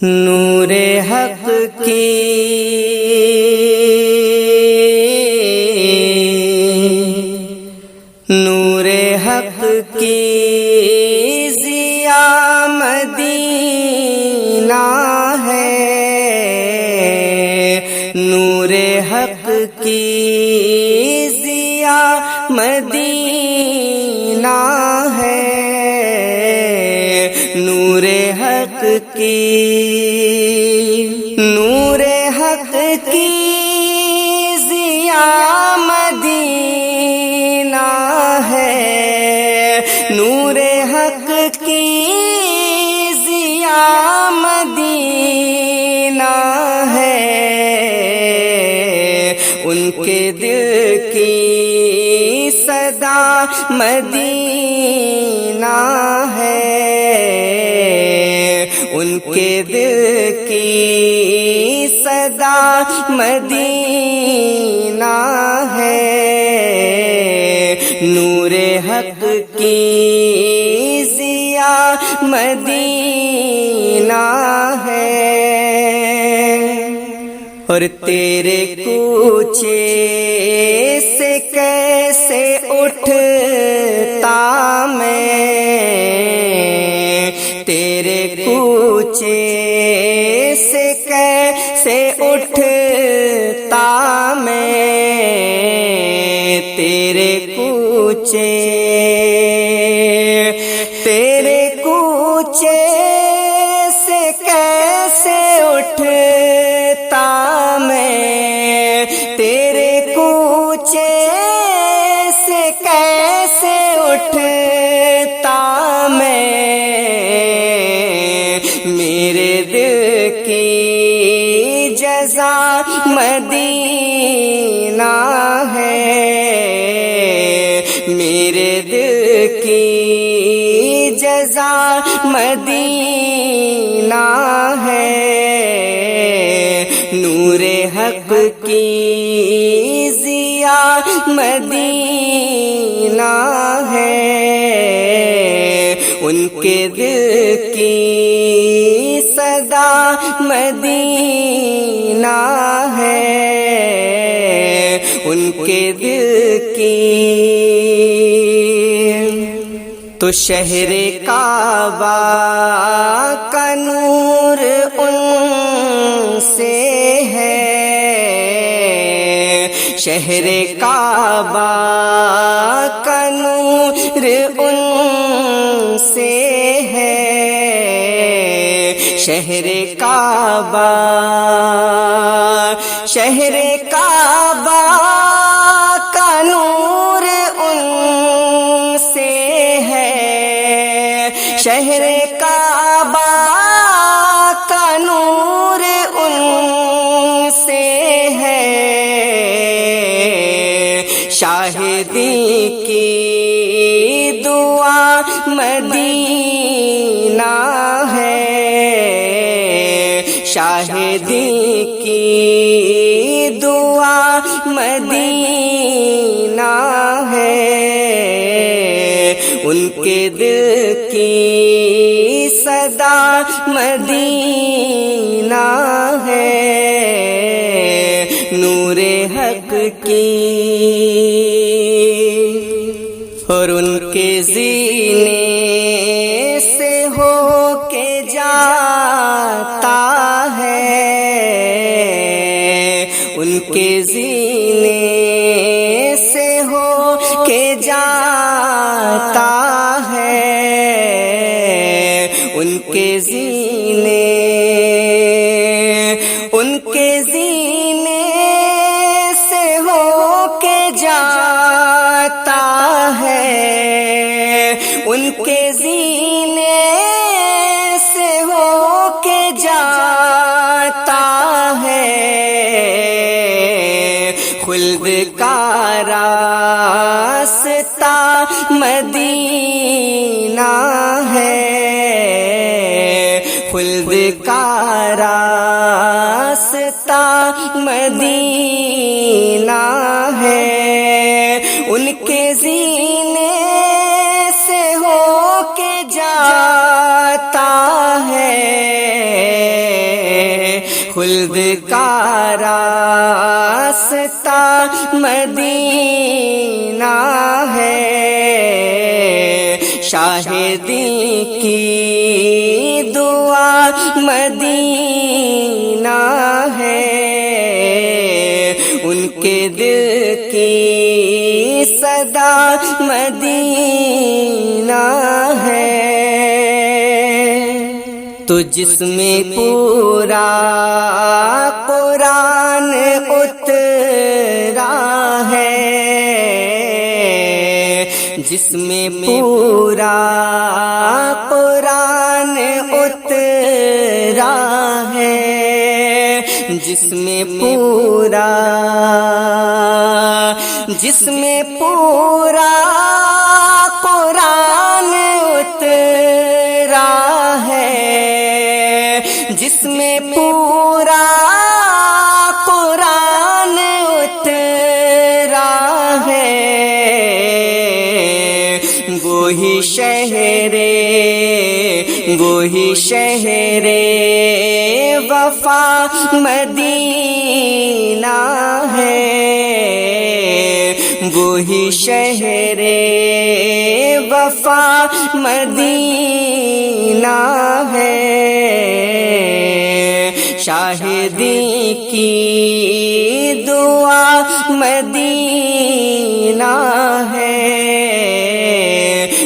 نور حق کی نور حق کی ضیا مدینہ ہے، نور حق کی ضیا مدینہ ہے، نور حق کی نور حق کی ضیا مدینہ ہے، نور حق کی ضیا مدینہ ہے، ان کے دل کی صدا مدینہ ہے، ان کے دل کی صدا مدینہ ہے، نور حق کی ضیا مدینہ ہے۔ اور تیرے کوچے سے کیسے اٹھتا میں، تیرے کوچے سے کیسے اٹھتا میں، تیرے کوچے سے کیسے اٹھتا میں، تیرے کوچے سے کیسے اٹھتا میں، میرے دل کی جزا مدینہ ہے، میرے دل کی جزا مدینہ ہے، نور حق کی ضیا مدینہ ہے، ان کے دل کی صدا مدینہ ہے، ان کے دل کی تو شہر کعبہ کا نور ان سے ہے، شہر کعبہ کا نور ان سے ہے، شہر کعبہ کا نور ان سے ہے، شہر کعبہ کا نور ان سے ہے، شاہدی کی دعا مدینہ ہے، شاہدی کی دعا مدینہ ہے، ان کے دل کی صدا مدینہ ہے، نور حق کی اور ان کے سینے سے ہو کے جاتا ہے، ان کے سینے سے ہو کے جاتا ہے، ان کے سینے سے ہو کے جاتا ہے، ان کے سینے سے ہو کے جاتا ہے، خلد کا راستہ مدینہ ہے، خلد کا راستہ مدینہ ہے، ان کے سینے سے ہو کے جاتا ہے، خلد کا راستہ مدینہ ہے، شاہدی کی دعا مدینہ ہے، ان کے دل کی صدا مدینہ ہے۔ تو جس میں پورا قرآن اترا ہے، جس میں پورا قرآن اترا ہے، جس میں پورا قرآن اترا ہے، جس میں پورا قرآن اترا ہے، وہی شہر وفا مدینہ ہے، وہی شہر وفا مدینہ ہے، شاہدی کی دعا مدینہ ہے،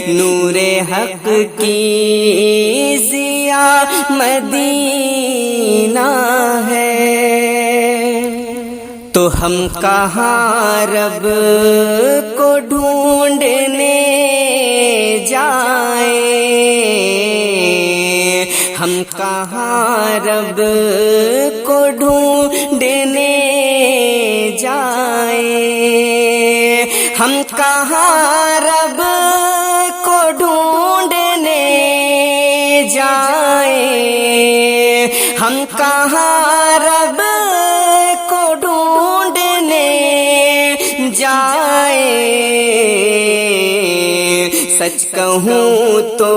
نور حق کی ضیا مدینہ ہے۔ تو ہم کہاں رب کو ڈھونڈنے جائیں، ہم کہاں رب کو ڈھونڈنے جائیں، ہم کہاں رب کو ڈھونڈنے جائیں، ہم کہاں رب کو ڈھونڈنے جائیں، سچ کہوں تو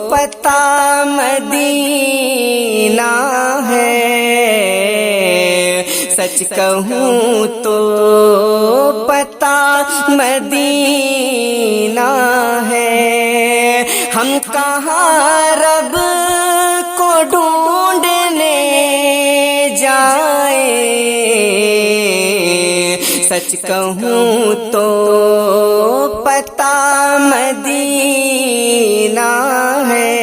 پتہ مدینہ ہے، سچ کہوں تو پتہ مدینہ ہے، ہم کہاں رب کو ڈھونڈنے جائیں، سچ کہوں تو پتہ مدینہ ہے،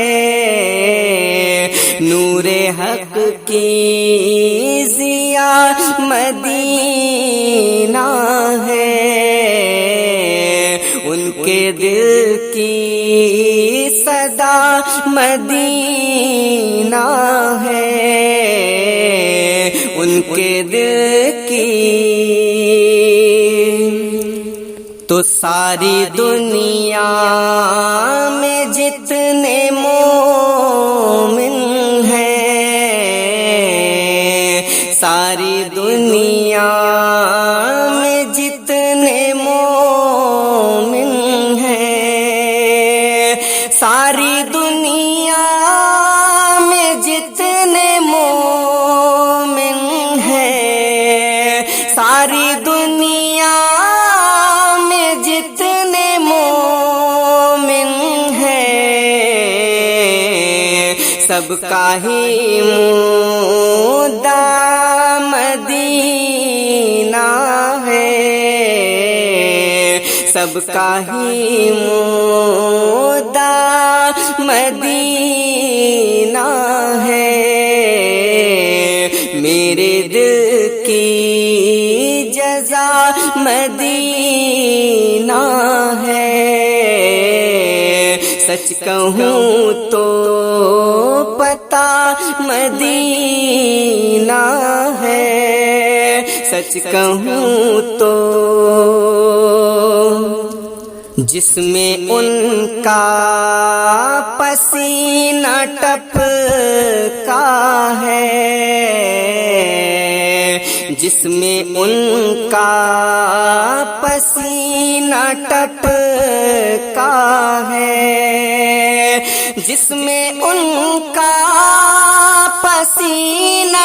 نور حق کی ضیا مدینہ ہے، ان کے دل کی صدا مدینہ ہے، ان کے دل کی۔ تو ساری دنیا میں جتنے مومن ہیں، ساری دنیا میں جتنے مومن ہیں، ساری دنیا میں جتنے مومن ہیں، ساری دنیا میں جتنے مومن ہیں، سب کا ہی مدعا مدینہ ہے، سب کا ہی مدعا مدینہ ہے، میرے دل کی جزا مدینہ ہے، سچ کہوں تو پتہ مدینہ ہے، سچ کہوں تو جس میں ان کا پسینہ ٹپکا ہے، جس میں ان کا پسینہ ٹپکا ہے، جس میں ان کا پسینہ